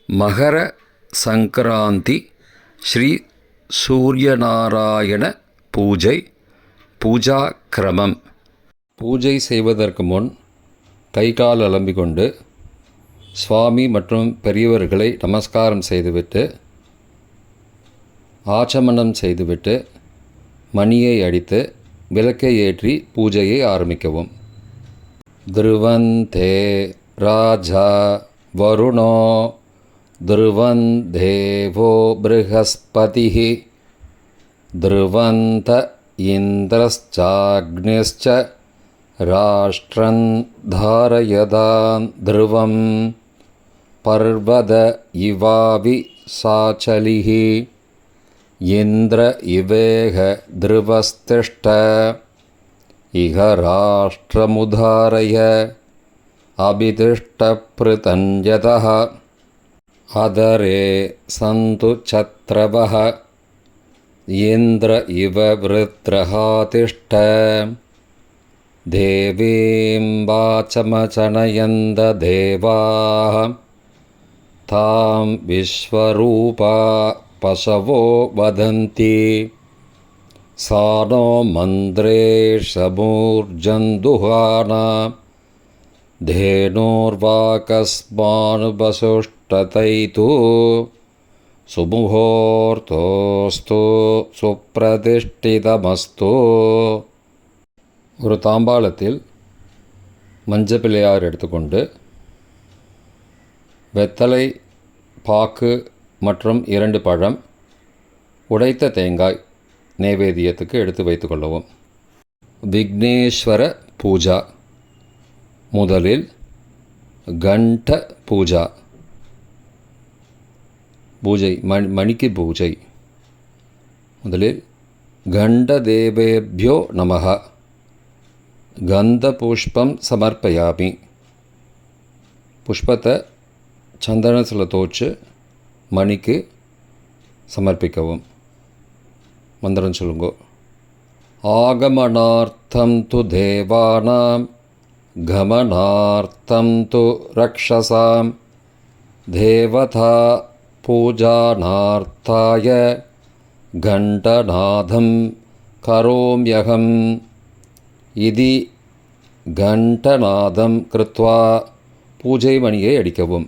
மகர சங்கராந்தி ஸ்ரீ சூரியநாராயண பூஜை பூஜா கிரமம். பூஜை செய்வதற்கு முன் கை கால் அலம்பிக்கொண்டு சுவாமி மற்றும் பெரியவர்களை நமஸ்காரம் செய்துவிட்டு ஆச்சமனம் செய்துவிட்டு மணியை அடித்து விளக்கை ஏற்றி பூஜையை ஆரம்பிக்கவும். த்ருவந்தே ராஜா வருணோ த்ருவன் தேவோ ப்ருஹஸ்பதிः த்ருவந்த இந்திரஸ்சாக்னிஸ்ச ராஷ்ட்ரன் தாரயதான் த்ருவம் பர்வத இவாவி சாச்சலிः இந்திர இவேக த்ருவஸ்திஷ்ட இஹ ராஷ்ட்ரமுதாரய அபிதிஷ்டப்ருதஞ்சதः அதரே சந்து சத்ரவः இந்திர இவ விருத்ரஹாதிஷ்ட தேவீம் வாசமசனயந்த தேவாः தாம் விஸ்வரூபா பசவோ வதந்தி சானோ மந்திரேஷமூர்ஜந்துஹானா धेनोर्वाकस्मानुपसुष्टतैतु சுமுகோர்த்தோஸ்து சுப்ரதிஷ்டிதமஸ்து. ஒரு தாம்பாளத்தில் மஞ்சள் பிள்ளையார் எடுத்துக்கொண்டு வெத்தலை, பாக்கு மற்றும் 2 பழம், உடைத்த தேங்காய் நைவேத்தியத்துக்கு எடுத்து வைத்துக்கொள்ளவும். விக்னேஸ்வர பூஜா. முதலில் கண்ட பூஜா, பூஜை மணிக்கு பூஜை. முதலில் கண்டதேவேभ्यो நமः. கந்த புஷ்பம் சமர்ப்பயாமி. புஷ்பத்தை சந்தனத்தில் தோச்சு மணிக்கு சமர்ப்பிக்கவும். மந்திரம் சொல்லுங்கோ. ஆகமனார்த்தம் து தேவானாம் கமனார்த்தம் து ரக்ஷசாம் தேவதா பூஜானார்த்தாய கண்டநாதம் கரோம்யகம் இதி கண்டநாதம் கிருத்வா பூஜை மணியை அடிக்கவும்.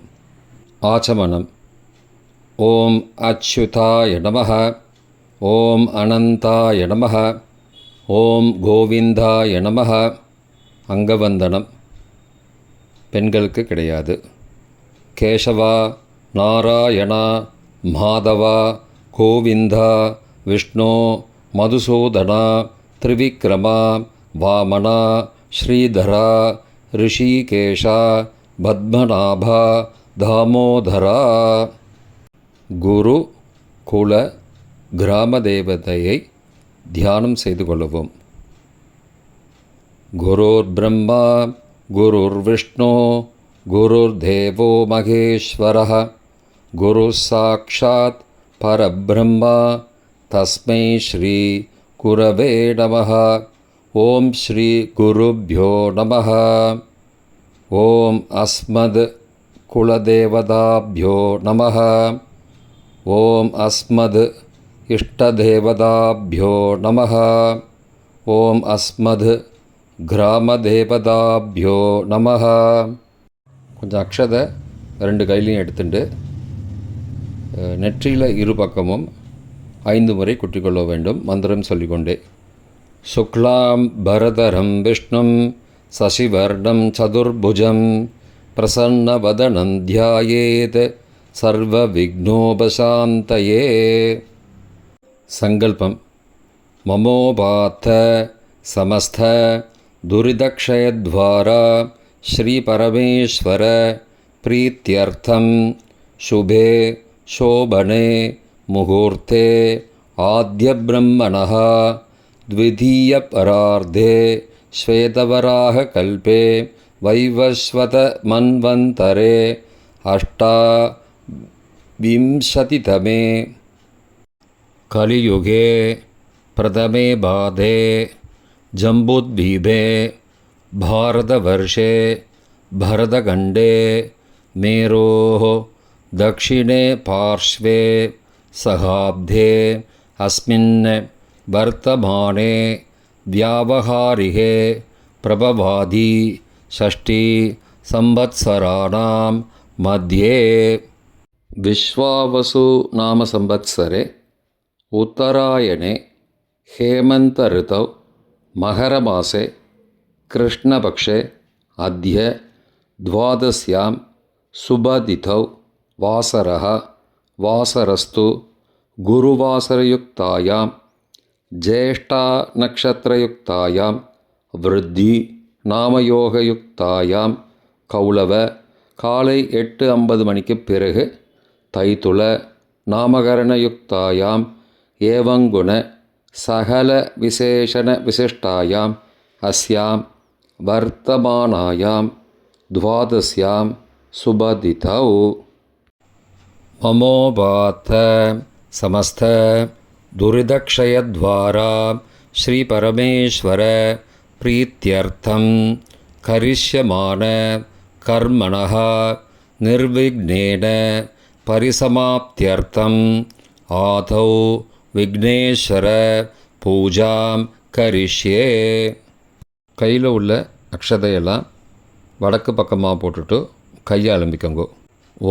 ஆச்சமனம். ஓம் அச்யுதாய நமः, ஓம் அனந்தாய நமः, ஓம் கோவிந்தாய நமः. அங்கவந்தனம் பெண்களுக்கு கிடையாது. கேசவா, நாராயணா, மாதவா, கோவிந்தா, விஷ்ணு, மதுசூதனா, திரிவிக்ரமா, வாமனா, ஸ்ரீதரா, ரிஷிகேஷா, பத்மநாபா, தாமோதரா. குரு குல கிராம தேவதையை தியானம் செய்து கொள்ளவும். குருர் பிரம்மா குருர் விஷ்ணு குருர் தேவோ மகேஸ்வரः குரு சாக்ஷாத் பரபிரம்மா தஸ்மை ஸ்ரீ குரவே நமः. ஓம் ஸ்ரீ குருப்யோ நமः. ஓம் அஸ்மத் குலதேவதாப்யோ நமः. ஓம் அஸ்மத் இஷ்டதேவதாப்யோ நமः. ஓம் அஸ்மத் கிராமதேவதாப்யோ நமः. கொஞ்சம் அக்ஷதை 2 கையிலையும் எடுத்துட்டு நெற்றியில் 2 பக்கமும் 5 முறை குட்டிக்கொள்ள வேண்டும். மந்திரம் சொல்லிக்கொண்டே. சுக்லாம் பரதரம் விஷ்ணும் சசிவர்ணம் சதுர்புஜம் பிரசன்னவதனம் த்யாயேத் சர்வ விக்னோபசாந்தயே. சங்கல்பம். மமோபாத்த சமஸ்த துரிதக்ஷயத்வாரா ஸ்ரீ பரமேஸ்வர பிரீத்யர்த்தம் சுபே சோபனே முகூர்த்தே ஆத்ய பிரம்மணः த்விதீய பரார்த்தே ஸ்வேதவராக கல்பே வைவஸ்வத மன்வந்தரே அஷ்டாவிம்சதிதமே கலியுகே பிரதமே பாதே जम्बुद्वीपे भारतवर्षे भरतखण्डे मेरोः दक्षिणे पार्श्वे सहाब्धे अस्मिन् वर्तमाने व्यावहारिके प्रभवादि षष्ठी संवत्सराणां मध्ये विश्वावसु नाम संवत्सरे उत्तरायणे हेमन्त ऋतौ मकरमासे कृष्णपक्षे अद्य द्वादश्यां शुभतिथौ वासरः वासरस्तु गुरुवासरयुक्तायां ज्येष्ठानक्षत्रयुक्तायां वृद्धि நாமயோகயுக்தாயாம் கௌளவ காலை 8:50 மணிக்குப் பிறகு தைத்துள நாமகரணயுக்தாயாம் ஏவங்குண சகல விசேஷண விசிஷ்டாயாம் அஸ்யாம் வர்த்தமானாயாம் துவாதஸ்யாம் சுபதிதௌ மமோபாத்த சமஸ்த துரிதக்ஷயத்வாரா ஸ்ரீ பரமேஸ்வர प्रीत्यर्थं करिष्यमान कर्मणः निर्विघ्नेन परिसमाप्त्यर्थम् आदौ विघ्नेश्वर पूजां करिष्ये கையில் உள்ள அக்ஷதையெல்லாம் வடக்கு பக்கமாக போட்டுட்டு கையை அலம்பிக்கோங்க.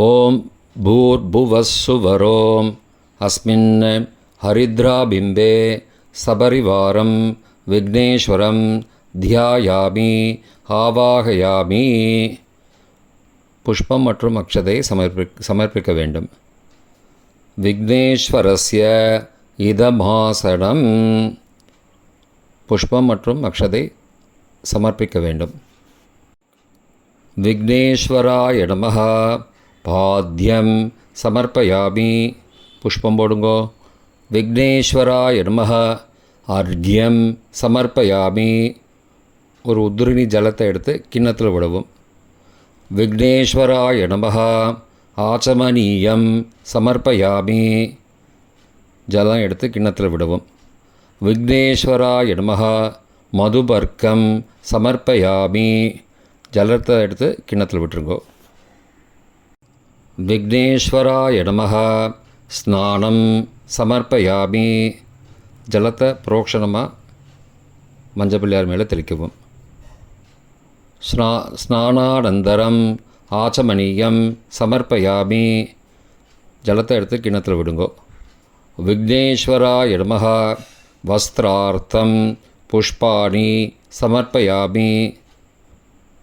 ஓம் பூர்புவஸ்ஸுவரோம் அஸ்மின் ஹரித்ராபிம்பே சபரிவாரம் விக்னேஸ்வரம் தியாயாமி ஆவாகயாமி. புஷ்பம் மற்றும் அக்ஷதை சமர்ப்பிக்க வேண்டும். விக்னேஸ்வரஸ்ய இதமாசனம். புஷ்பம் மற்றும் அக்ஷதை சமர்ப்பிக்க வேண்டும். விக்னேஸ்வராய நமஹ பாத்யம் சமர்ப்பயாமி. புஷ்பம் போடுங்கோ. விக்னேஸ்வராய நமஹ அர்க்யம் சமர்ப்பயாமி. ஒரு உத்ரிணி ஜலத்தை எடுத்து கிண்ணத்தில் விடவும். விக்னேஸ்வராய நமஹ ஆச்சமனீயம் சமர்ப்பயாமி. ஜலம் எடுத்து கிண்ணத்தில் விடவும். விக்னேஸ்வராய நமஹ மதுபர்க்கம் சமர்ப்பயாமி. ஜலத்தை எடுத்து கிண்ணத்தில் விட்டுருங்கோ. விக்னேஸ்வராய நமஹ ஸ்நானம் சமர்ப்பயாமி. ஜலத்தை புரோக்ஷணமாக மஞ்சள் பிள்ளையார் மேலே தெளிக்கவும். ஸ்நானானந்தரம் ஆச்சமனீயம் சமர்ப்பயாமி. ஜலத்தை எடுத்து கிண்ணத்தில் விடுங்கோ. விக்னேஸ்வராய நமஹ வஸ்திரார்த்தம் புஷ்பாணி சமர்ப்பயாமி.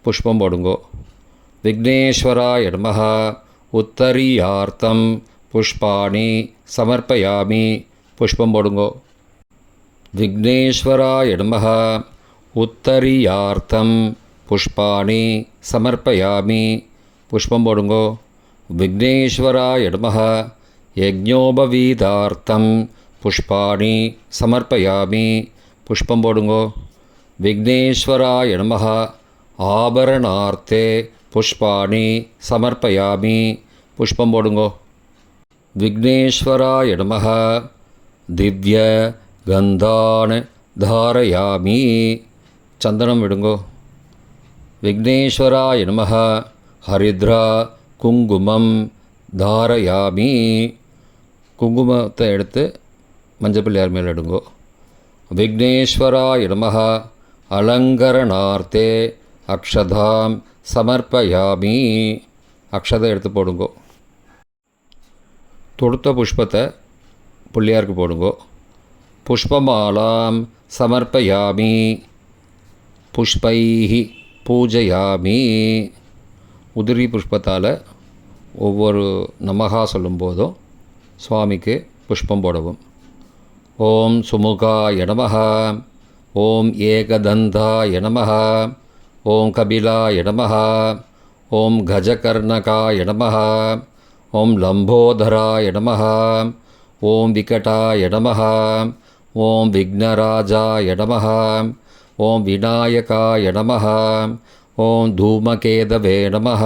புஷ்பம் போடுங்கோ. விக்னேஸ்வராய நமஹ உத்தரீயார்த்தம் புஷ்பாணி சமர்ப்பயாமி. புஷ்பம் போடுங்கோ. விக்னேஸ்வராய நமஹ உத்தரீயார்த்தம் புஷ்பாணி சமர்ப்பயாமி. புஷ்பம் போடுங்கோ. விக்னேஸ்வராய நமஹ யஜ்ஞோபவீதார்த்தம் புஷ்பாணி சமர்ப்பயாமி. புஷ்பம் போடுங்கோ. விக்னேஸ்வராய நமஹ ஆபரணார்த்தே புஷ்பாணி சமர்ப்பயாமி. புஷ்பம் போடுங்கோ. விக்னேஸ்வராய நமஹ திவ்ய கந்தான் தாரயாமி. சந்தனம் விடுங்கோ. விக்னேஸ்வராய நமஹ ஹரித்ரா குங்குமம் தாரயாமி. குங்குமத்தை எடுத்து மஞ்சள் பிள்ளையார் மேலே எடுங்கோ. விக்னேஸ்வராய நமஹ அலங்கரணார்த்தே அக்ஷதாம் சமர்ப்பயாமி. அக்ஷதை எடுத்து போடுங்கோ. தொடுத்த புஷ்பத்தை பிள்ளையாருக்கு போடுங்கோ. புஷ்பமாலாம் சமர்ப்பயாமி. புஷ்பைஹி பூஜையாமி. உதிரி புஷ்பத்தால் ஒவ்வொரு நமகா சொல்லும்போதும் சுவாமிக்கு புஷ்பம் போடவும். ஓம் சுமுகாய நமஹ. ஓம் ஏகதந்தாய நமஹ. ஓம் கபிலாய நமஹ. ஓம் கஜகர்ணகாய நமஹ. ஓம் லம்போதராய நமஹ. ஓம் விகடாய நமஹ. ஓம் விக்னராஜாய நமஹ. ஓம் விநாயகாய நமஹ. ஓம் தூமகேதவே நமஹ.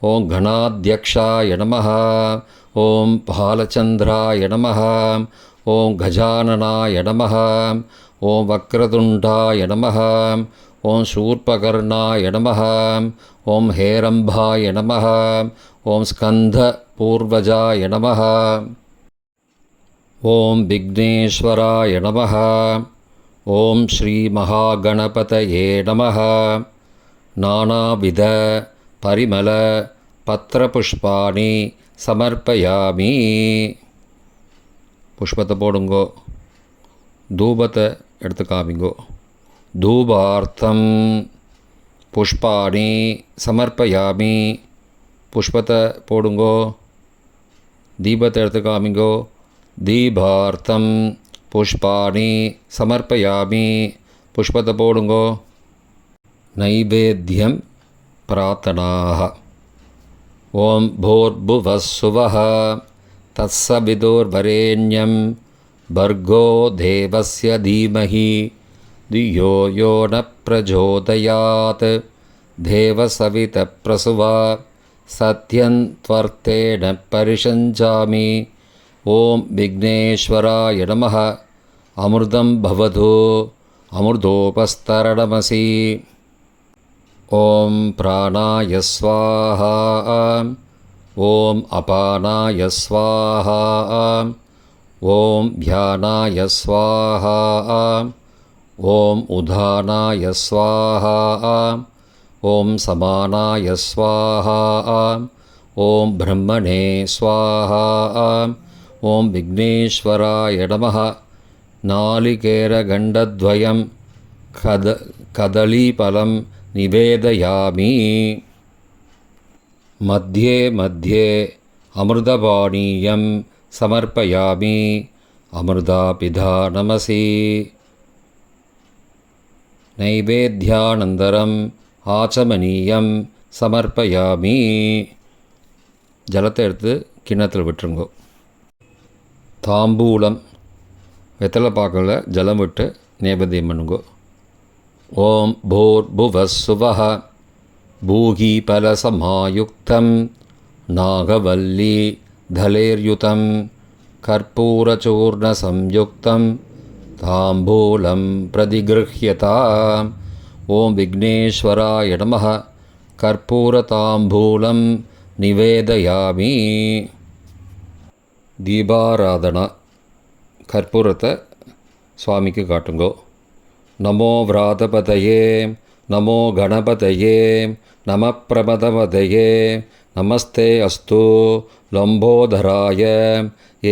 ஓம் கணாத்யக்ஷாய நமஹ. ஓம் பாலச்சந்திராய நமஹ. ஓம் கஜானனாய நமஹ. ஓம் வக்ரதுண்டாய நமஹ. ஓம் சூர்பகர்ணாய நமஹ. ஓம் ஹேரம்பாய நமஹ. ஓம் ஸ்கந்த பூர்வஜாய நமः. ஓம் விக்னேஸ்வராய நமः. ஓம் ஸ்ரீ மகாகணபதயே நமः. நானாவித பரிமள பத்திரபுஷ்பாணி சமர்ப்பயாமி. புஷ்பத்தை போடுங்கோ, தூபத்தை எடுத்து காமிங்கோ. தூபார்த்தம் புஷ்பாணி சமர்ப்பயாமி. புஷ்பத்தை போடுங்கோ, தீபத்தை எடுத்து காமிங்கோ. தீபார்த்தம் புஷ்பாணி சமர்ப்பயாமி. புஷ்பத்தை போடுங்கோ. நைவேத்யம் பிரார்த்தனாः. ஓம் பூர்புவஸ்ஸுவः தத்சவிதுர்வரேண்யம் भर्गो देवस्य धीमहि धियो यो न प्रचोदयात्. देवसवितप्रसुवा सत्यं त्वर्तेन परिषञ्चामि. ॐ विघ्नेश्वराय नमः. अमृतं भवतु अमृतोपस्तरणमसि. ॐ प्राणाय स्वाहा. ॐ अपानाय स्वाहा. ॐ ध्यानाय स्वाहा. ॐ उदानाय स्वाहा. ॐ समानाय स्वाहा. ॐ ब्रह्मणे स्वाहा. ॐ विघ्नेश्वराय नमः. नालिकेरगण्डद्वयं कदलीफलं निवेदयामि. मध्ये मध्ये अमृतपानीयं समर्पयामि. अमृतापिधानमसि. नैवेद्यानन्तरम् ஆச்சமனீயம் சமர்ப்பயாமி. ஜலத்தை எடுத்து கிண்ணத்தில் விட்டுருங்கோ. தாம்பூலம் வெத்தலை பாக்கில் ஜலம் விட்டு நைவேத்தியம் பண்ணுங்கோ. ஓம் பூர்புவஸ்ஸுவः பூகீபலசமாயுக்தம் நாகவல்லி தலேர்யுதம் கற்பூரச்சூர்ணசம்யுக்தம் தாம்பூலம் பிரதிகிருஹ்யதாம். ஓம் விக்னேஸ்வராய நமः. கற்பூரதாம்பூலம் நிவேதயாமி. தீபாராதனா. கற்பூரத்தை சுவாமிக்கு காட்டுங்கோ. நமோ விராதபதயே நமோ கணபதயே நம பிரமதபதயே நமஸ்தே அஸ்து லம்போதராய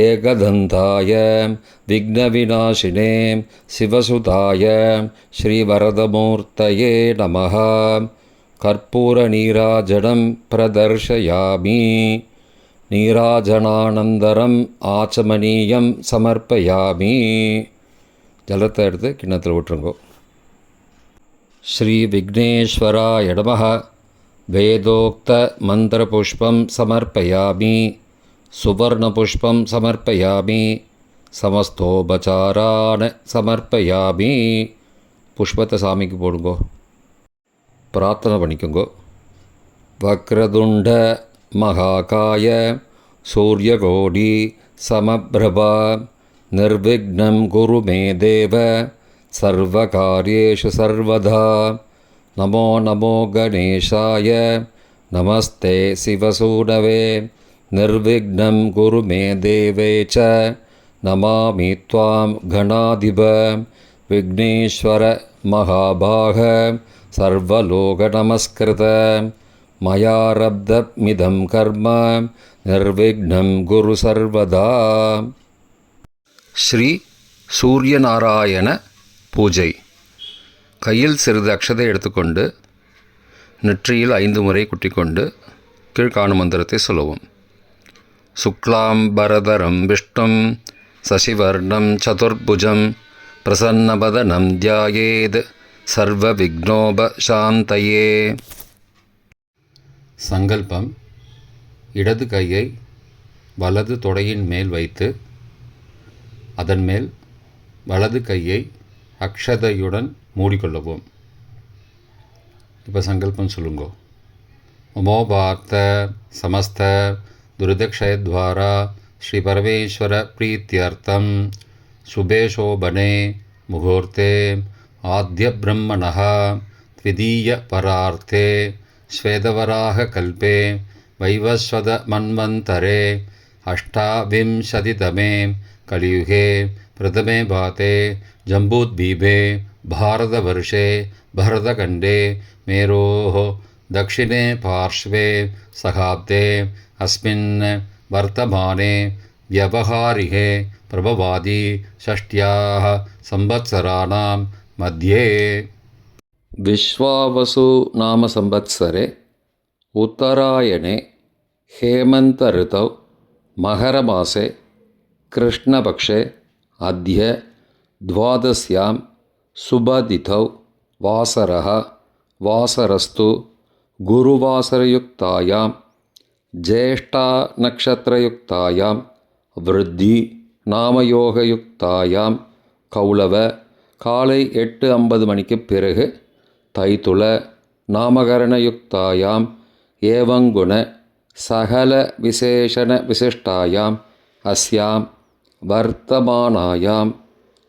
ஏகதந்தாய விக்னவிநாசினே சிவசுதாய ஸ்ரீவரதமூர்த்தயே நமः. கற்பூரநீராஜனம் பிரதர்ஷயாமி. நீராஜனானந்தரம் ஆச்சமனீயம் சமர்ப்பயாமி. ஜலத்தை எடுத்து கிண்ணத்தில் விட்டுருங்கோ. ஸ்ரீ விக்னேஸ்வராய நமः. வேதோக்த மந்திரபுஷ்பம் சமர்ப்பயாமி. சுவர்ணபுஷ்பம் சமர்ப்பயாமி. சமஸ்தோபசாரான சமர்ப்பயாமி. புஷ்பத்தை சாமிக்கு போடுங்கோ, பிரார்த்தனை பண்ணிக்கோங்கோ. வக்ரதுண்ட மகாகாய சூரியகோடி சமப்ரபா நிர்விக்னம் குரு மே தேவ சர்வகார்யேஷு சர்வதா. நமோ நமோ கணேசாய நமஸ்தே சிவசூனவே நிர்விக்னம் குரு மே தேவே ச நமாமி த்வாம் கணாதிப. விக்னேஸ்வர மகாபாக சர்வலோக நமஸ்கிருத மயாரப்தமிதம் கர்ம நிர்விக்னம் குரு சர்வதா. ஸ்ரீ சூரியநாராயண பூஜை. கையில் சிறிது அக்ஷதை எடுத்துக்கொண்டு நெற்றியில் 5 முறை குட்டிக்கொண்டு கீழ்காணும் மந்திரத்தை சொல்லவும். சுக்லாம்பரதரம் விஷ்ணும் சசிவர்ணம் சதுர்புஜம் பிரசன்னவதனம் தியாயேத் சர்வ விக்னோபசாந்தயே. சங்கல்பம். இடது கையை வலது தொடையின் மேல் வைத்து அதன் மேல் வலது கையை அக்ஷதையுடன் மூடிக்கொள்ளவும். இப்போ சங்கல்பம் சொல்லுங்கோ. உமோபாக்த சமஸ்த துரிதக்ஷயத்வாரா ஸ்ரீ பரமேஸ்வர பிரீத்தியர்த்தம் சுபே சோபனே முகூர்த்தே ஆத்ய பிரம்மணः த்விதீய பரார்த்தே ஸ்வேதவராக கல்பே वैवस्वतमन्वन्तरे अष्टाविंशतितमे कलियुगे प्रथमे भाते जम्बूद्वीपे भारतवर्षे भरतखण्डे मेरोः दक्षिणे पार्श्वे सहाब्दे अस्मिन् वर्तमाने व्यवहारिके प्रभवादि षष्ट्याः संवत्सराणां मध्ये विश्वावसु नाम संवत्सरे उत्तरायणे हेमन्त ऋतौ मकरमासे कृष्णपक्षे अद्य द्वादश्यां शुभतिथौ वासरः वासरस्तु गुरुवासरयुक्तायां ज्येष्ठानक्षत्रयुक्तायां वृद्धि नामयोगयुक्तायां कौलव காலை 8:50 மணிக்குப் பிறகு தைத்துள நாமகரணயுக்தாயாம் ஏவங்குண சகல விசேஷண விசிஷ்டாயாம் அஸ்யாம் வர்த்தமானாயாம்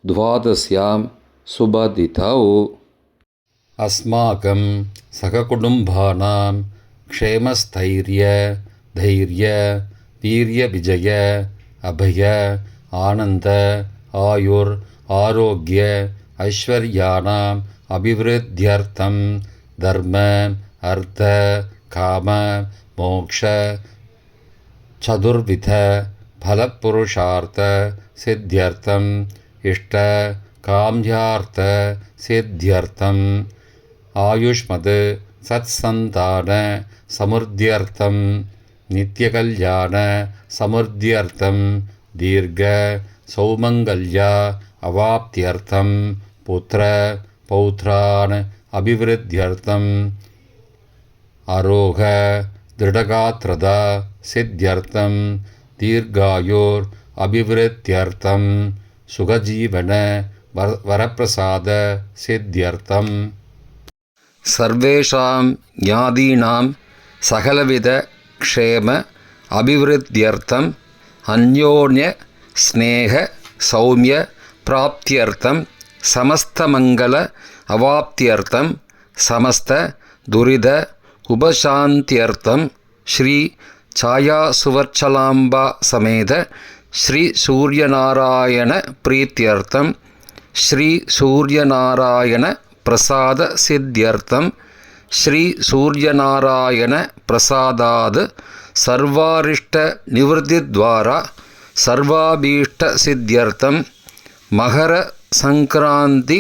துவாதஸ்யாம் சுபதிதௌ अस्माकं सहकुटुम्बानां क्षेमस्थैर्य धैर्य वीर्यविजय अभय आनन्द आयुर् आरोग्य ऐश्वर्याणाम् अभिवृद्ध्यर्थं धर्म अर्थ काम मोक्ष चतुर्विध फलपुरुषार्थ सिद्ध्यर्थम् इष्ट काम्यार्थ सिद्ध्यर्थम् आयुष्मद् सत्सन्तान समृद्ध्यर्थं नित्यकल्याण समृद्ध्यर्थं दीर्घ सौमङ्गल्या अवाप्त्यर्थं पुत्र पौत्रान् अभिवृद्ध्यर्थं आरोह दृढगात्रता सिद्ध्यर्थं दीर्घायुर् अभिवृद्ध्यर्थं सुखजीवन वरप्रसाद सिद्ध्यर्थं सर्वेषां ज्ञातीनां सकलविध क्षेम अभिवृद्ध्यर्थं अन्योन्य स्नेह सौम्य प्राप्त्यर्थं समस्तमंगल अवाप्त्यर्थं समस्त दुरिद उपशान्त्यर्थं श्री छाया सुवर्चलाम्बा समेत श्री सूर्यनारायण प्रीत्यर्थं श्री सूर्यनारायण प्रसाद सिद्ध्यर्थं श्री सूर्यनारायण प्रसादाद् सर्वारिष्ट निवृत्तिद्वारा सर्वाभीष्ट सिद्ध्यर्थं मकर संक्रांति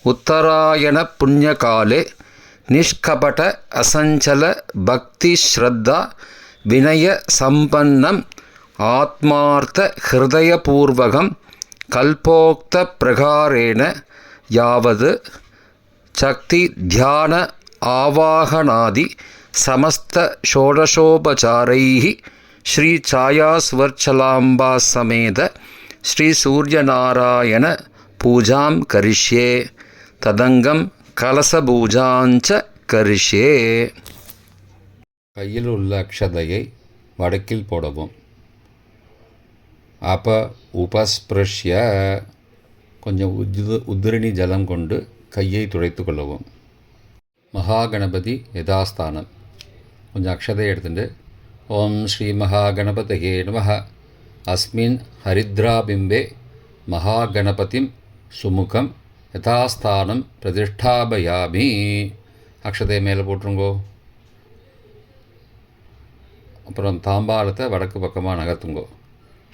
उत्तरायण पुण्यकाले निष्कपट असंचल भक्ति श्रद्धा विनय संपन्नम् आत्मार्थ हृदयपूर्वकं कल्पोक्त प्रकारेण यावद् शक्ति ध्यान आवाहनादि समस्त षोडशोपचारैः श्री छाया सुवर्चलाम्बा समेत श्री सूर्यनारायण पूजां करिष्ये तदंगम कलश पूजांच करिष्ये கையில் உள்ள அக்ஷதையை வடக்கில் போடவும். உபஸ்பிருஷ்ய கொஞ்சம் உதிரணி ஜலம் கொண்டு கையை துடைத்து கொள்ளவும். மகாகணபதி யதாஸ்தானம் கொஞ்சம் அக்ஷதை எடுத்துட்டு ஓம் ஸ்ரீ மகாகணபதயே நமஹ அஸ்மின் ஹரித்ராபிம்பே மகாகணபதிம் சுமுகம் யதாஸ்தானம் பிரதிஷ்டாபயாமி. அக்ஷதையை மேலே போட்டுருங்கோ. அப்புறம் தாம்பாளத்தை வடக்கு பக்கமாக நகர்த்துங்கோ.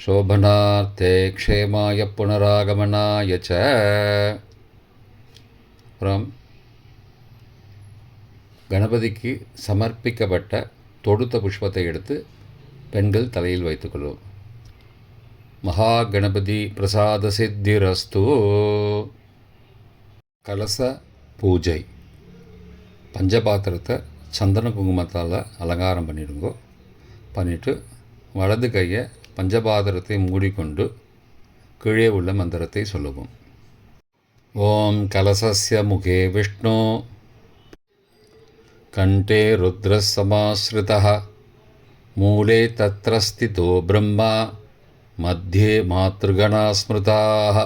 சோபனார்த்தே க்ஷேமாய புனராகமனாய ச. அப்புறம் கணபதிக்கு சமர்ப்பிக்கப்பட்ட தொடுத்த புஷ்பத்தை எடுத்து பெண்கள் தலையில் வைத்துக்கொள்ளும். மகா கணபதி பிரசாத சித்திரஸ்து. கலச பூஜை. பஞ்சபாத்திரத்தை சந்தன குங்குமத்தால் அலங்காரம் பண்ணிடுங்கோ. பண்ணிவிட்டு வலது கையை பஞ்சபாத்திரத்தை மூடிக்கொண்டு கீழே உள்ள மந்திரத்தை சொல்லவும். ஓம் கலசஸ்ய முகே விஷ்ணு கண்டே ருத்ரசமாஸ்ருதः மூலே தத்ர ஸ்திதோ பிரம்மா மத்தியே மாத்ருகணா ஸ்மிருதாः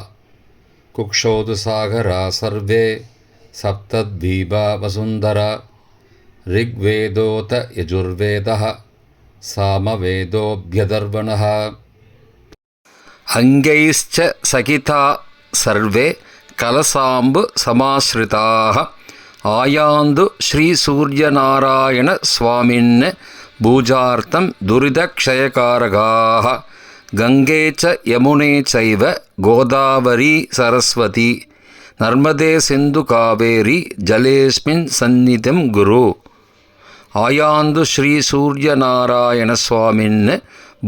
குக்ஷோது சாகரா சர்வே சப்தத்வீபா வசுந்தரா ரிக்வேதோத யஜுர்வேதः सामवेदोऽभ्यदर्वणः अङ्गैश्च सहिता सर्वे कलसाम्बु समाश्रिताः आयान्तु श्रीसूर्यनारायणस्वामिन् पूजार्थं दुरितक्षयकारकाः गङ्गे च यमुने चैव गोदावरी सरस्वती नर्मदे सिन्धु कावेरी जलेऽस्मिन् सन्निधिं गुरु आयान्तु श्रीसूर्यनारायणस्वामिन्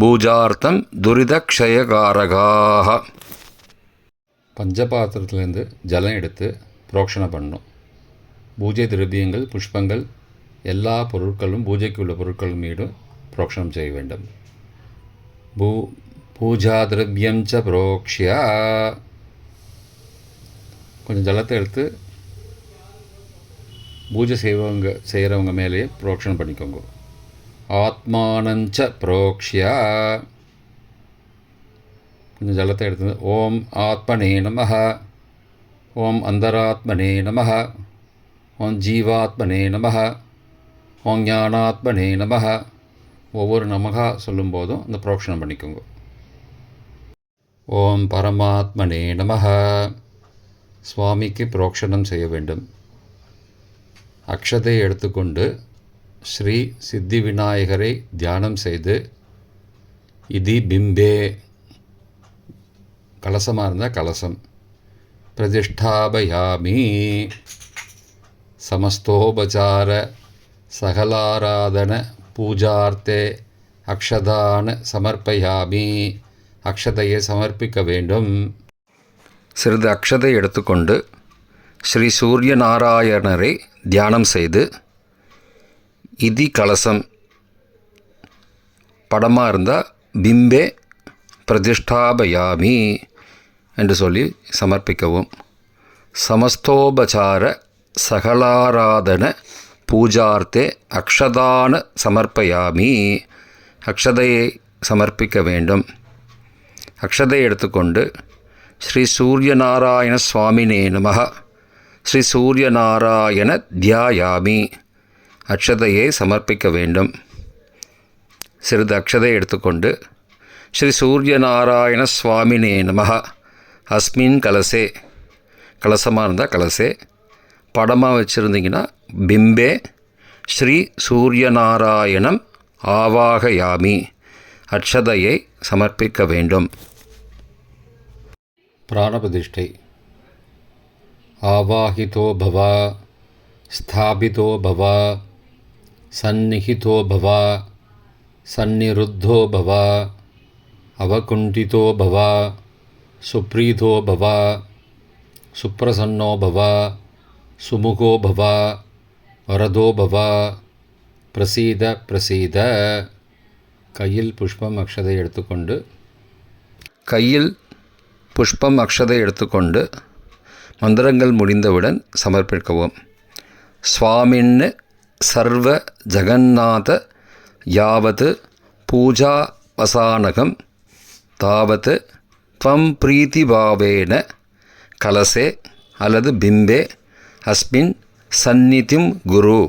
பூஜார்த்தம் துரிதக்ஷயகாரகாக. பஞ்சபாத்திரத்துலேருந்து ஜலம் எடுத்து புரோக்ஷணை பண்ணணும். பூஜை திரவியங்கள், புஷ்பங்கள், எல்லா பொருட்களும், பூஜைக்கு உள்ள பொருட்களும் மீதும் புரோக்ஷணம் செய்ய வேண்டும். பூஜா திரவியம் ச புரோக்ஷ்யா, கொஞ்சம் ஜலத்தை எடுத்து பூஜை செய்கிறவங்க மேலேயே புரோக்ஷணம் பண்ணிக்கோங்க. ஆத்மானஞ்ச புரோக்ஷ்யா, கொஞ்சம் ஜலத்தை எடுத்து ஓம் ஆத்மனே நமஹ, ஓம் அந்தராத்மனே நமஹ, ஓம் ஜீவாத்மனே நமஹ, ஓம் ஞானாத்மனே நமஹ, ஒவ்வொரு நமகா சொல்லும்போதும் அந்த புரோக்ஷணம் பண்ணிக்கோங்க. ஓம் பரமாத்மனே நமஹ, சுவாமிக்கு புரோக்ஷணம் செய்ய வேண்டும். அக்ஷதை எடுத்துக்கொண்டு ஸ்ரீ சித்தி விநாயகரை தியானம் செய்து இதி பிம்பே, கலசமாக இருந்தால் கலசம், பிரதிஷ்டாபயாமி, சமஸ்தோபசார சகலாராதன பூஜார்த்தே அக்ஷதான சமர்ப்பயாமி, அக்ஷதையை சமர்ப்பிக்க வேண்டும். சிறிது அக்ஷதை எடுத்துக்கொண்டு ஸ்ரீ சூரியநாராயணரை தியானம் செய்து இதி கலசம், படமாக இருந்தால் பிம்பே பிரதிஷ்டாபயாமி என்று சொல்லி சமர்ப்பிக்கவும். சமஸ்தோபசார சகலாராதன பூஜார்த்தே அக்ஷதான சமர்ப்பயாமி, அக்ஷதையை சமர்ப்பிக்க வேண்டும். அக்ஷதை எடுத்துக்கொண்டு ஸ்ரீ சூரியநாராயண சுவாமினே நமஹ, ஸ்ரீ சூரியநாராயண தியாயாமி, அக்ஷதையை சமர்ப்பிக்க வேண்டும். சிறிது அக்ஷதை எடுத்துக்கொண்டு ஸ்ரீ சூரியநாராயண சுவாமினே நமஹ, அஸ்மின் கலசே, கலசமாக இருந்தால் கலசே, படமாக வச்சுருந்தீங்கன்னா பிம்பே ஸ்ரீ சூரியநாராயணம் ஆவாகயாமி, அக்ஷதையை சமர்ப்பிக்க வேண்டும். பிராணபிரதிஷ்டை. ஆவாஹிதோ பவ, ஸ்தாபிதோ பவ, சந்நிஹிதோ பவ, சந்நிருத்தோ பவ, அவகுண்டிதோ பவ, சுப்ரீதோ பவ, சுப்ரசன்னோ பவ, சுமுகோ பவ, வரதோ பவ, பிரசீத பிரசீத. கையில் புஷ்பம் அக்ஷதை எடுத்துக்கொண்டு மந்திரங்கள் முடிந்தவுடன் சமர்ப்பிக்கவும். ஸ்வாமின் சர்வ ஜகநாத யாவத் பூஜா வசானகம் தாவத் த்வம் பிரீதிபாவேன கலசே அல்லது பிம்பே அஸ்மின் சந்நிதிம் குரு.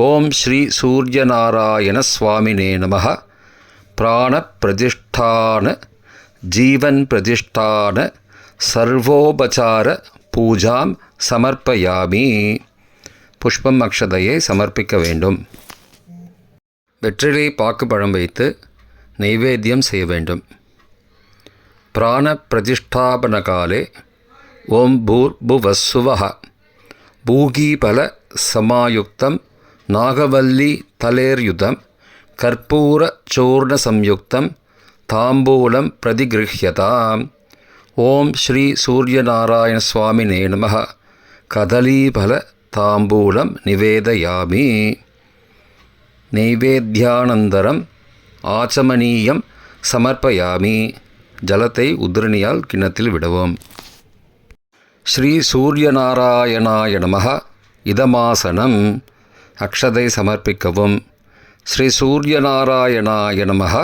ஓம் ஸ்ரீ சூரியநாராயண சுவாமினே நமஹ. பிராண பிரதிஷ்டான ஜீவன் பிரதிஷ்டான சர்வோபசார பூஜாம் சமர்ப்பயாமி. புஷ்பம் அக்ஷதையை சமர்ப்பிக்க வேண்டும். வெற்றிலை பாக்கு பழம் வைத்து நைவேத்தியம் செய்ய வேண்டும். பிராண பிரதிஷ்டாபன காலே ஓம் பூர்புவஸ்ஸுவஹ பூகீபல சமாயுக்தம் நாகவல்லி தலேர்யுதம் கற்பூர சூர்ண சம்யுக்தம் தாம்பூலம் பிரதிகிருஹ்யதாம். ஓம் ஸ்ரீ சூரியநாராயண சுவாமினே நமஹ. கதலீபல தாம்பூலம் நிவேதயாமி. நைவேத்யானந்தரம் ஆச்சமனீயம் சமர்ப்பயாமி. ஜலத்தை உதிரணியால் கிண்ணத்தில் விடவும். ஸ்ரீ சூரியநாராயணாய நமஹ. இதமாசனம். அக்ஷதை சமர்ப்பிக்கவும். ஸ்ரீ சூரியநாராயணாய நமஹ.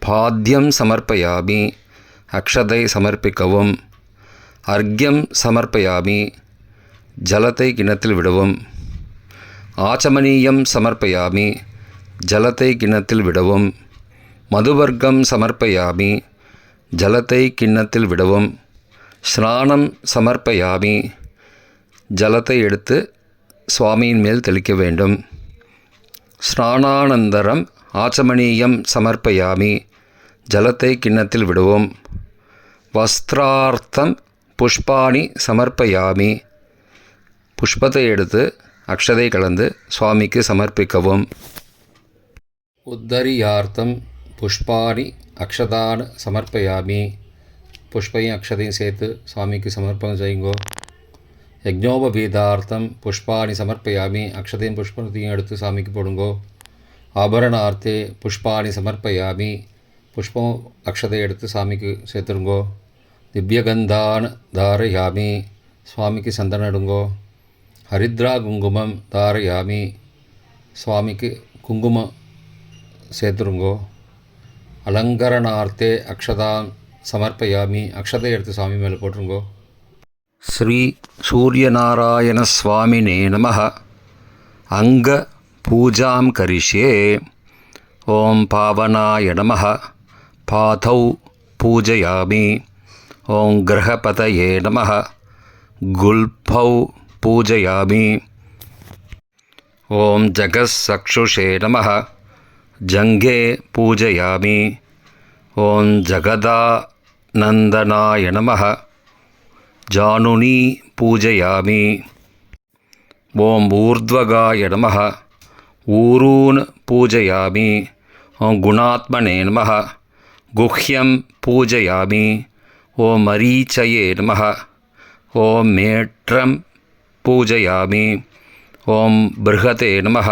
பாத்யம் சமர்ப்பயாமி. அக்ஷதை சமர்ப்பிக்கவும். அர்க்யம் சமர்ப்பயாமி. ஜலத்தை கிண்ணத்தில் விடவும். ஆச்சமனீயம் சமர்ப்பயாமி. ஜலத்தை கிண்ணத்தில் விடவும். மதுவர்க்கம் சமர்ப்பயாமி, ஜலத்தை கிண்ணத்தில் விடவும். ஸ்நானம் சமர்ப்பயாமி, ஜலத்தை எடுத்து சுவாமியின் மேல் தெளிக்க வேண்டும். ஸ்நானானந்தரம் ஆச்சமனீயம் சமர்ப்பயாமி, ஜலத்தை கிண்ணத்தில் விடுவோம். வஸ்திரார்த்தம் புஷ்பாணி சமர்ப்பயாமி, புஷ்பத்தை எடுத்து அக்ஷதை கலந்து சுவாமிக்கு சமர்ப்பிக்கவும். உத்தரியார்த்தம் புஷ்பாணி அக்ஷதான சமர்ப்பயாமி, புஷ்பையும் அக்ஷதையும் சேர்த்து சுவாமிக்கு சமர்ப்பணம் செய்யுங்கோ. யஜ்ஞோபவீதார்த்தம் புஷ்பாணி சமர்ப்பயாமி, அக்ஷதையும் புஷ்பத்தையும் எடுத்து சாமிக்கு போடுங்கோ. ஆபரணார்த்தே புஷ்பாணி சமர்ப்பயாமி, புஷ்பம் அக்ஷதை எடுத்து சாமிக்கு சேர்த்துருங்கோ. திவ்யகந்தான தாரயாமி, சுவாமிக்கு சந்தனம் எடுங்கோ. ஹரித்ரா குங்குமம் தாரயாமி, சுவாமிக்கு குங்குமம் சேர்த்துருங்கோ. அலங்கரணார்த்தே அக்ஷதாம் சமர்ப்பயாமி, அக்ஷதை எடுத்து சுவாமி மேலே போட்டுருங்கோ. ஸ்ரீ சூரியநாராயண சுவாமினே நமः. அங்க பூஜாம் கரிஷ்யே. ஓம் பாவனாய நமः. பாதௌ பூஜயாமி. ஓம் கிரகபதயே நமः. குல்பௌ பூஜயாமி. ஓம் ஜகத்சக்ஷுஷே நமः. ஜங்கே பூஜயாமி. ஓம் ஜகதானந்தனாய நமः. ஜானுனி பூஜயாமி. ஓம் ஊர்த்வகாய நமः. ஊரூன் பூஜயாமி. ஓம் குணாத்மனே நமः. குஹ்யம் பூஜயாமி. ஓம் மரீச்சயே நமः. ஓம் மேற்றம் பூஜயாமி. ஓம் பிருஹதே நமः.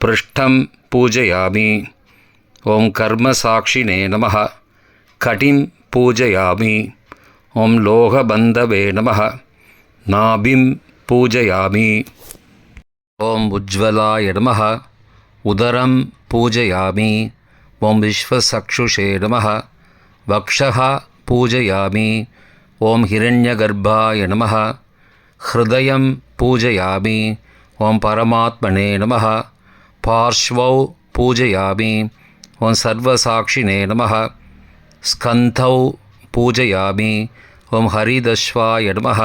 பிருஷ்டம் பூஜயாமி. ஓம் கர்மசாட்சினே நமः. கடிம் பூஜயாமி. ஓம் லோகபந்தவே நமः. நாபிம் பூஜயாமி. ஓம் உஜ்வலாய நமः. உதரம் பூஜயாமி. ஓம் விஸ்வசக்ஷுஷே நமः. வக்ஷः பூஜயாமி. ஓம் ஹிரண்யகர்ப்பாய நமः. ஹிருதயம் பூஜயாமி. ஓம் பரமாத்மனே நமः. பார்ஷ்வௌ பூஜயாமி. ஓம் சர்வசாட்சினே நமः. ஸ்கந்தௌ பூஜயாமி. ஓம் ஹரிதஸ்வாய நமः.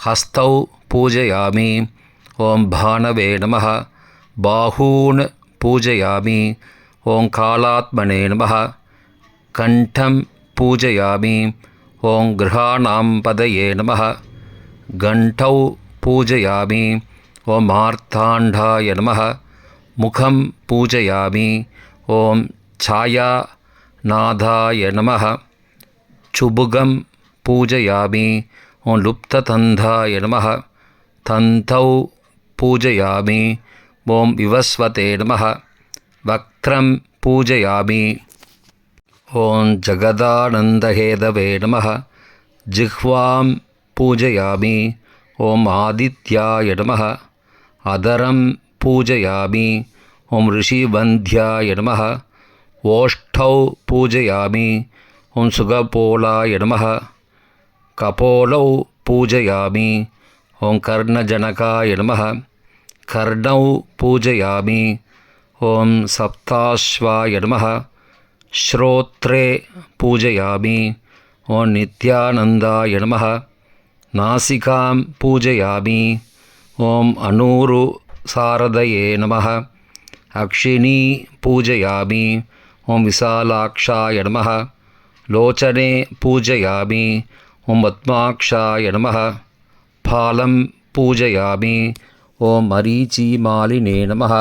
ஹஸ்தௌ பூஜயாமி. ஓம் பானவே நமः. பாஹூன் பூஜயாமி. ஓம் காலாத்மனே நமः. கண்டம் பூஜயாமி. ஓம் கிரகாணாம் பதயே நமः. கண்டௌ பூஜயாமி. ஓம் மார்த்தாண்டாய நமः. முகம் பூஜயாமி. ஓம் சாயாநாதாய நமः. சுபுகம் பூஜயாமி. ஓம் லுப்ததந்தாய நமः. தந்தௌ பூஜயாமி. ஓம் விவஸ்வதே நமः. வக்த்ரம் பூஜயாமி. ஓம் ஜகதானந்தஹேதவே நமः. ஜிஹ்வாம் பூஜயாமி. ஓம் ஆதித்யாய நமः. அதரம் பூஜயாமி. ஓம் ரிஷிவந்தியாய நமः. ஓஷ்டௌ பூஜயாமி. ஓம் சுகபோலாய நமः. கபோலௌ பூஜயாமி. ஓம் கர்ணஜனகாய நமः. கர்ணௌ பூஜயாமி. ஓம் சப்தாஸ்வாய நமः. ஸ்ரோத்ரே பூஜயாமி. ஓம் நித்யானந்தாய நமः. நாசிகாம் பூஜயாமி. ஓம் அனூரு சாரதயே நமः. அக்ஷிணீ பூஜயாமி. ஓம் விசாலாக்ஷாய நமः. லோச்சனே பூஜயாமி. ஓம் பத்மாக்ஷாய நமः. பாலம் பூஜயாமி. ஓம் மரீச்சிமாலினே நமः.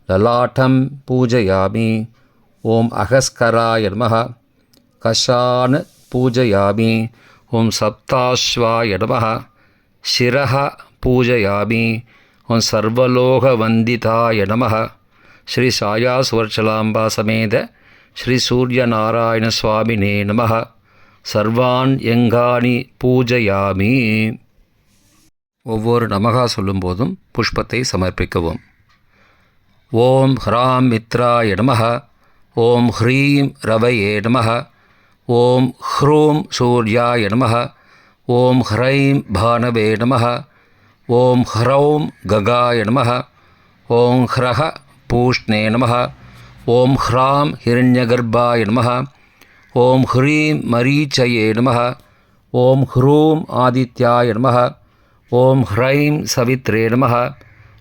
லலாட்டம் பூஜயாமி. ஓம் அகஸ்கராய நமः. கஷான் பூஜயாமி. ஓம் சப்தாஸ்வாய நமः. சிரஹ பூஜயாமி. ஓம் சர்வலோகவந்திதாய நமः. ஸ்ரீ சாயா சுவர்ச்சலாம்பா சமேத ஸ்ரீ சூரியநாராயண சுவாமினே நமः. சர்வான் யங்கானி பூஜயாமி. ஒவ்வொரு நமகா சொல்லும்போதும் புஷ்பத்தை சமர்ப்பிக்கவும். ஓம் ஹ்ராம் மித்ராய நமः. ஓம் ஹ்ரீம் ரவயே நமः. ஓம் ஹ்ரூம் சூர்யாய நமः. ஓம் ஹ்ரைம் பானவே நமः. ஓம் ஹ்ரௌம் ககாய நமः. ஓம் ஹ்ரஹ பூஷ்ணே நமः. ஓம் ஹ்ராம் ஹிரண்யகர்ப்பாய நமः. ஓம் ஹ்ரீம் மரீச்சயே நமः. ஓம் ஹ்ரூம் ஆதித்யாய நமः. ஓம் ஹ்ரைம் சவித்ரே நமः.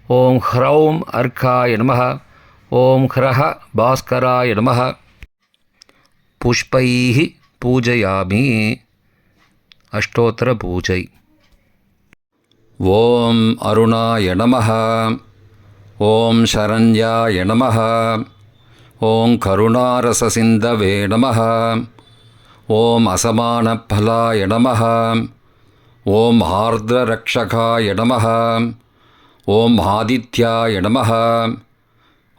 ஓம் ஹ்ரௌம் அர்க்காய நமः. ஓம் ஹ்ரஹ பாஸ்கராய நமः. புஷ்பைஹி பூஜயாமி. அஷ்டோத்தர பூஜை. ஓம் அருணாய நமः. ஓம் சரண்யாய நமः. ஓம் கருணாரசசிந்தவே நமः. ஓம் அசமானபலாய நமः. ஓம் ஆர்திரரக்ஷகாய நமः. ஓம் ஆதித்யாய நமः.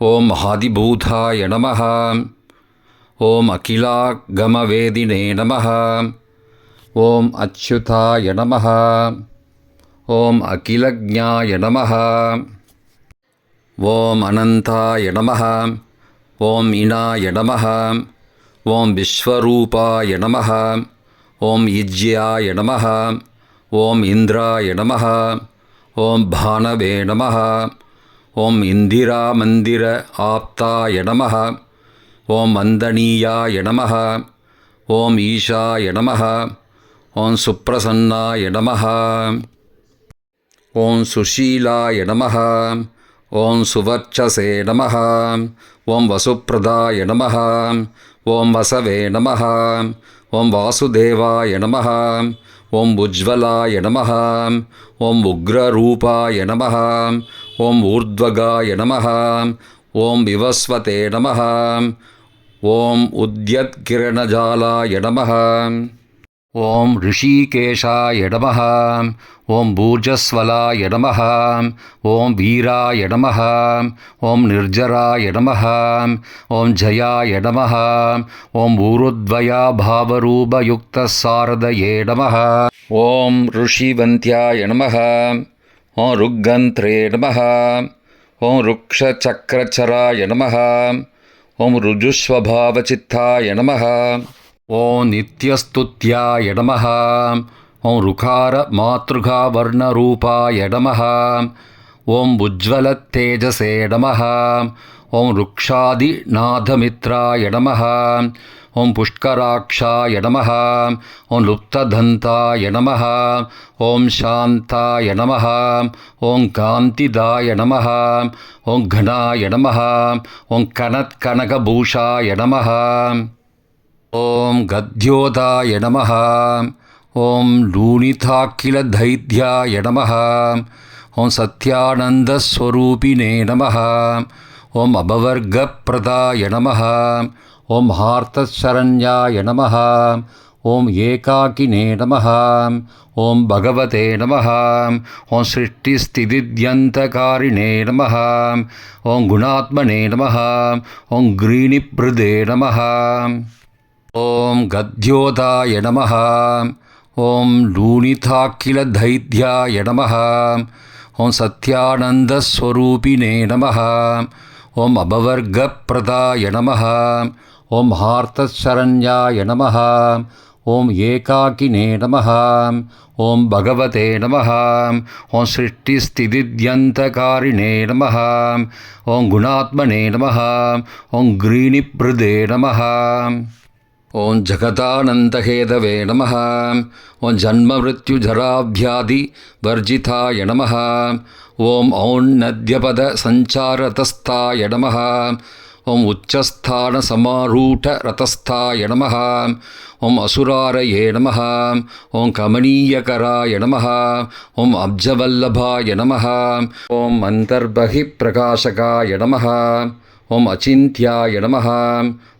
ஓம் ஆதிபூதாய நமः. ஓம் அகிலாகமவேதினே நமः. ஓம் அச்சுதாய நமः. ஓம் அகிலஜ்ஞாய நமः. ஓம் அனந்தாய நமः. ஓம் இனாய நமः. ஓம் விஸ்வரூபாய நமः. ஓம் யுஜ்யாய நமः. ஓம் இந்திராய நமः. ஓம் பானவே நமः. ஓம் இந்திராமந்திர ஆப்தாய நமः. ஓம் வந்தனீயாய நமः. ஓம் ஈஷாய நமः. ஓம் சுப்ரசன்னாய நமः. ஓம் சுஷீலாய நமः. ஓம் சுவர்ச்சசே நமः. ஓம் வசுப்ரதாய நமः. ஓம் வசவே நமः. ஓம் வாசுதேவாய நமः. ஓம் உஜ்வலாய நமः. ஓம் உக்ரரூபாய நமः. ஓம் ஊர்த்வகாய நமः. ஓம் விவஸ்வதே நமः. ஓம் உத்யத்கிரணஜாலாய நமः. ஓம் ரிஷிகேஷாய நமः. ஓம் பூர்ஜஸ்வலாய நமः. ஓம் வீராய நமः. ஓம் நிர்ஜராய நமः. ஓம் ஜயாய நமः. ஓம் ஊருத்வயா பாவரூபயுக்தசாரதயே நமः. ஓம் ருஷிவந்தியாய நமः. ஓம் ருக்கந்த்ரே நமः. ஓம் ருக்ஷசக்கரச்சராய நமः. ஓம் ருஜுஸ்வபாவசித்தாய நமः. ஓம் நித்யஸ்துத்யாய நமः. ஓம் ருகார மாத்ருகா வர்ணரூபாய நமः. ஓம் உஜ்வலத்தேஜசே நமः. ஓம் ருக்ஷாதிநாதமித்ராய நமः. ஓம் புஷ்கராக்ஷாய நமः. ஓம் லுப்ததந்தாய நமः. ஓம் சாந்தாய நமः. ஓம் காந்திதாய நமः. ஓம் கணாய நமः. ஓம் கனத்கனகபூஷாய நமः. ஓம் கத்யோதாய நமः. ஓம் லூணிதாக்கிலதைத்யாய நமः. ஓம் சத்யானந்தஸ்வரூபிணே நமः. ஓம் அபவர்கப்பிரதாய நமः. ஓம் ஹார்த்தசரண்யாய நமः. ஓம் ஏகாக்கினே நமः. ஓம் பகவதே நமः. ஓம் சிருஷ்டிஸ்திதித்யந்தகாரிணே நமः. ஓம் குணாத்மனே நமः. ஓம் கிரீணிப்ருதே நமः. ஓம் கத்யோதாய நமः. ஓம் லூணிதாக்கிலதைத்யாய நமः. ஓம் சத்யானந்தஸ்வரூபிணே நமः. ஓம் அபவர்கப்பிரதாய நமः. ஓம் ஹார்த்தசரண்யாய நமः. ஓம் ஏகாக்கினே நமः. ஓம் பகவதே நமः. ஓம் சிருஷ்டிஸ்திதித்யந்தகாரிணே நமः. ஓம் குணாத்மனே நமः. ஓம் கிரீணிப்ருதே நமः. ஓம் ஜகதானந்தஹேதவே நமः. ஓம் ஜன்மமிருத்யுஜராவ்யாதி வர்ஜிதாய நமः. ஓம் ஔன்னத்யபத சஞ்சாரதஸ்தாய நமः. ஓம் உச்சஸ்தானசமாரூಢரதஸ்தாய நமः. ஓம் அசுராரயே நமः. ஓம் கமனீயகராய நமः. ஓம் அப்ஜவல்லபாய நமः. ஓம் அந்தர்பகிப்பிரகாசகாய நமः. ஓம் அச்சிந்த்யாய நமः.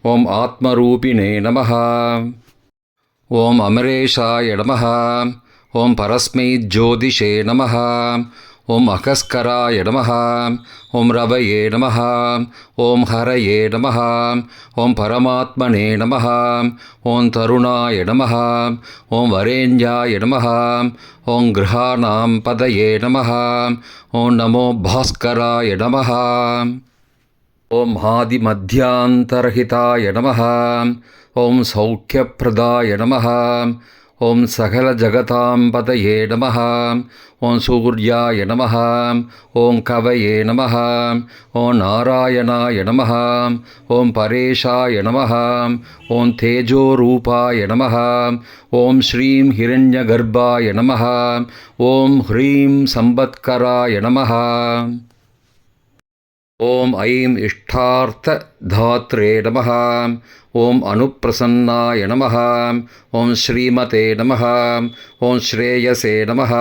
ஓம் ஆத்மரூபிணே நமः. ஓம் அமரேஷாய நமः. ஓம் பரஸ்மை ஜோதிஷே நமः. ஓம் அகஸ்கராய நமः. ஓம் ரவயே நமः. ஓம் ஹரயே நமः. ஓம் பரமாத்மனே நமः. ஓம் தருணாய நமः. ஓம் வரேண்யாய நமः. ஓம் கிரகாணாம் பதயே நமः. ஓம் நமோ பாஸ்கராய நமः. ஓம் ஆதிமத்யாந்தரஹிதாய நமः. ஓம் சௌக்கியப்பிரதாய நமः. ஓம் சகல ஜகதாம்பதயே நமः. ஓம் சூர்யாய நமः. ஓம் கவயே நமः. ஓம் நாராயணாய நமः. ஓம் பரேஷாய நமः. ஓம் தேஜோரூபாய நமः. ஓம் ஸ்ரீம் ஹிரண்யகர்ப்பாய நமः. ஓம் ஹ்ரீம் சம்பத்கராய நமः. ஓம் ஐம் இஷ்டார்த்ததாத்ரே நமः. ஓம் அனுப்பிரசன்னாய நமः. ஓம் ஸ்ரீமதே நமः. ஓம் ஸ்ரேயசே நமः.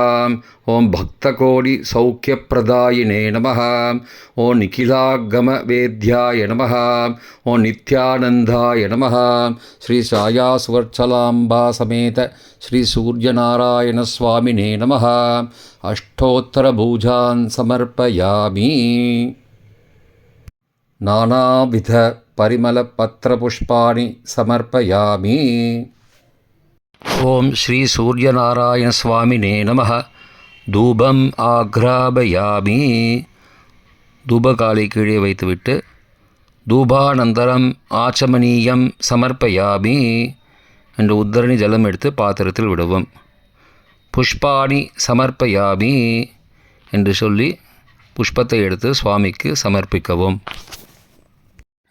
ஓம் பக்தகோடி சௌக்கியப்பிரதாயினே நமः. ஓம் நிகிலாகமவேத்யாய நமः. ஓம் நித்யானந்தாய நமः. ஸ்ரீ சாயாசுவர்ச்சலாம்பா சமேத ஸ்ரீ சூர்யநாராயண சுவாமினே நமः. அஷ்டோத்தரபூஜான் சமர்ப்பயாமி. நானாவித பரிமளபத்திரபுஷ்பாணி சமர்ப்பயாமி. ஓம் ஸ்ரீ சூர்யநாராயண சுவாமினே நமः. தூபம் ஆக்ராபயாமி. தூபகாலை கீழே வைத்துவிட்டு தூபானந்தரம் ஆச்சமனீயம் சமர்ப்பயாமி என்று உத்தரணி ஜலம் எடுத்து பாத்திரத்தில் விடுவோம். புஷ்பாணி சமர்ப்பயாமி என்று சொல்லி புஷ்பத்தை எடுத்து சுவாமிக்கு சமர்ப்பிக்கவும்.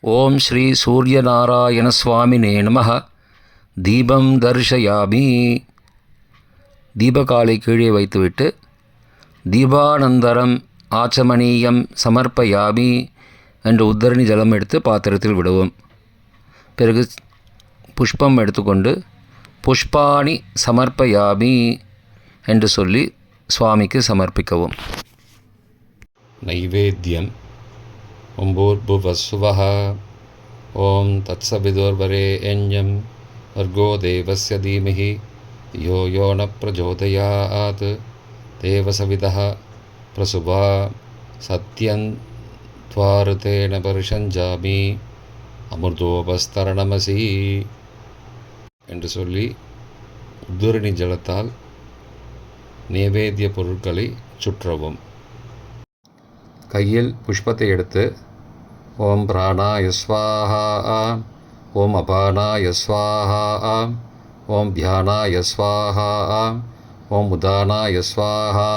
ஓம் ஸ்ரீ சூர்யநாராயண சுவாமினே நமः. தீபம் தர்ஷயாமி. தீபகாலை கீழே வைத்துவிட்டு தீபானந்தரம் ஆச்சமனீயம் சமர்ப்பயாமி என்று உத்தரணி ஜலம் எடுத்து பாத்திரத்தில் விடுவோம். பிறகு புஷ்பம் எடுத்துக்கொண்டு புஷ்பாணி சமர்ப்பயாமி என்று சொல்லி சுவாமிக்கு சமர்ப்பிக்கவும். நைவேத்யம். ஓம் பூர்புவஸ்ஸுவः. ஓம் தத்சவிதுர்வரேண்யம் வர்கோ தேவஸ்ய தீமஹி யோ யோ ந பிரச்சோதயாத் தேவசவிதः பிரசுபா சத்யன் துவாருதேன பரிஷஞ்சாமி அமிர்தோபஸ்தரணமசி என்று சொல்லி உத்துரணி ஜலத்தால் நைவேத்திய பொருட்களை சுற்றவும். கையில் புஷ்பத்தை எடுத்து ஓம் பிராணாய ஸ்வாஹா. ஓம் அபானாய ஸ்வாஹா. ஓம் தியானாய ஸ்வாஹா. ஓம் உதானாய ஸ்வாஹா.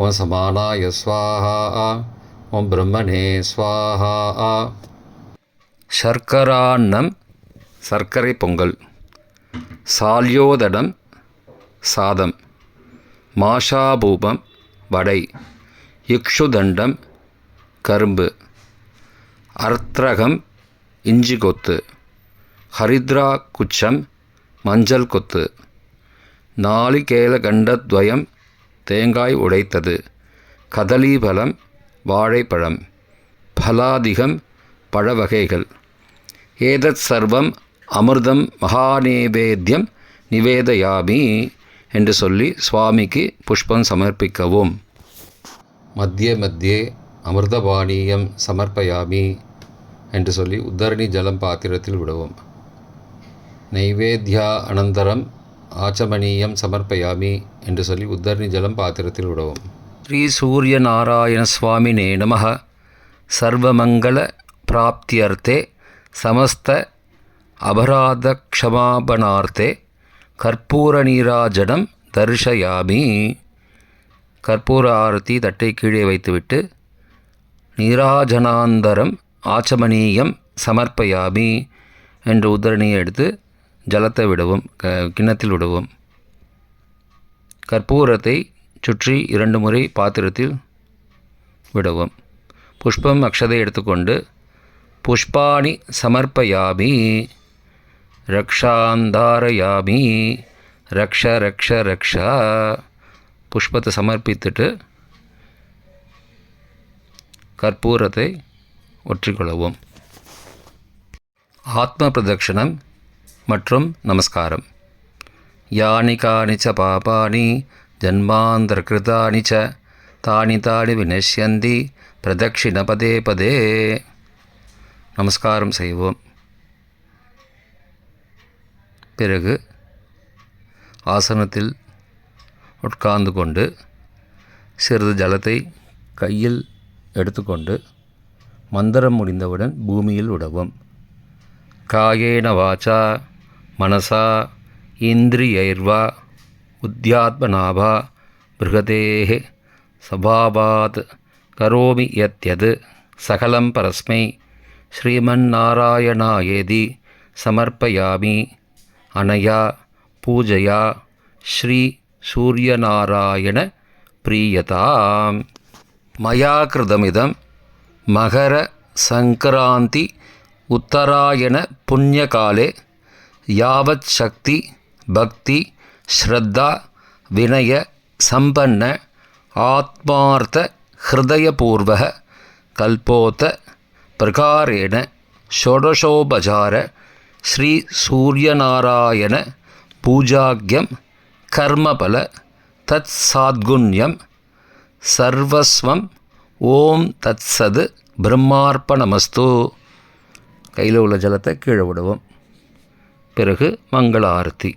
ஓம் சமானாய ஸ்வாஹா. ஓம் பிரம்மணே ஸ்வாஹா. சர்க்கரான்னம் சர்க்கரை பொங்கல். சால்யோதனம் சாதம். மாஷாபூபம் வடை. இக்ஷுதண்டம் கரும்பு. அர்த்ரகம் இஞ்சி கொத்து. ஹரித்ரா குச்சம் மஞ்சள் கொத்து. நாளிகேலகண்டத்வயம் தேங்காய் உடைத்தது. கதலீபலம் வாழைப்பழம். பலாதிகம் பழவகைகள். ஏதத் சர்வம் அமிர்தம் மகாநேவேத்யம் நிவேதயாமி என்று சொல்லி சுவாமிக்கு புஷ்பம் சமர்ப்பிக்கவும். மத்திய மத்தியே அமிர்தபானீயம் சமர்ப்பயாமி என்று சொல்லி உத்தரணி ஜலம் பாத்திரத்தில் விடவும். நைவேத்யா அனந்தரம் ஆச்சமனீயம் சமர்ப்பயாமி என்று சொல்லி உத்தரணி ஜலம் பாத்திரத்தில் விடவும். ஸ்ரீ சூர்யநாராயண சுவாமினே நமः. சர்வமங்கள பிராப்தியர்த்தே சமஸ்த அபராத க்ஷமாபணார்த்தே கற்பூர நீராஜனம் தர்ஷயாமி. கற்பூர ஆரத்தி தட்டை கீழே வைத்துவிட்டு நீராஜனாந்தரம் ஆச்சமனீயம் சமர்ப்பயாமி என்று உத்தரணியை எடுத்து ஜலத்தை விடவும், கிண்ணத்தில் விடவும். கற்பூரத்தை சுற்றி 2 முறை பாத்திரத்தில் விடவும். புஷ்பம் அக்ஷதை எடுத்துக்கொண்டு புஷ்பாணி சமர்ப்பயாமி. ரக்ஷாந்தாரயாமி. ரக்ஷ ரக்ஷ ரக்ஷா. புஷ்பத்தை சமர்ப்பித்துட்டு கற்பூரத்தை ஒற்றிக்கொள்ளவும். ஆத்ம பிரதட்சணம் மற்றும் நமஸ்காரம். யானி கானிச்ச பாபானி ஜன்மாந்தரகிருதானி ச தானி தானி வினஷ்யந்தி பிரதட்சிண பதே பதே. நமஸ்காரம் செய்வோம். பிறகு ஆசனத்தில் உட்கார்ந்து கொண்டு சிறிது ஜலத்தை கையில் எடுத்துக்கொண்டு மந்திரம் முடிந்தவுடன் பூமியில் விடவும். காயேன வாச்சா மனசா இந்திரியைர்வா உத்யாத்மனாவா பிருகதேஹ சபாவாத் கரோமி யத்யத் சகலம் பரஸ்மை ஸ்ரீமன்னாராயணாயேதி சமர்ப்பயாமி அனயா பூஜையா ஸ்ரீ சூரியநாராயண பிரியதாம். மயா கிருதமிதம் மகர சங்கராந்தி உத்தராயண புண்ணியகாலே யாவத் சக்தி பக்தி ஸ்ரத்தா வினய சம்பன்ன ஆத்மார்த்த ஹிருதயபூர்வ கல்போத பிரகாரேண ஷோடசோபசார ஸ்ரீ சூரியநாராயண பூஜாக்யம் கர்மபல தத் சாத்குண்யம் சர்வஸ்வம். ஓம் தத் சத் பிரம்மார்ப்பணமஸ்து. கையில் உள்ள ஜலத்தை கீழே விடுவோம். பிறகு மங்கள ஆரத்தி.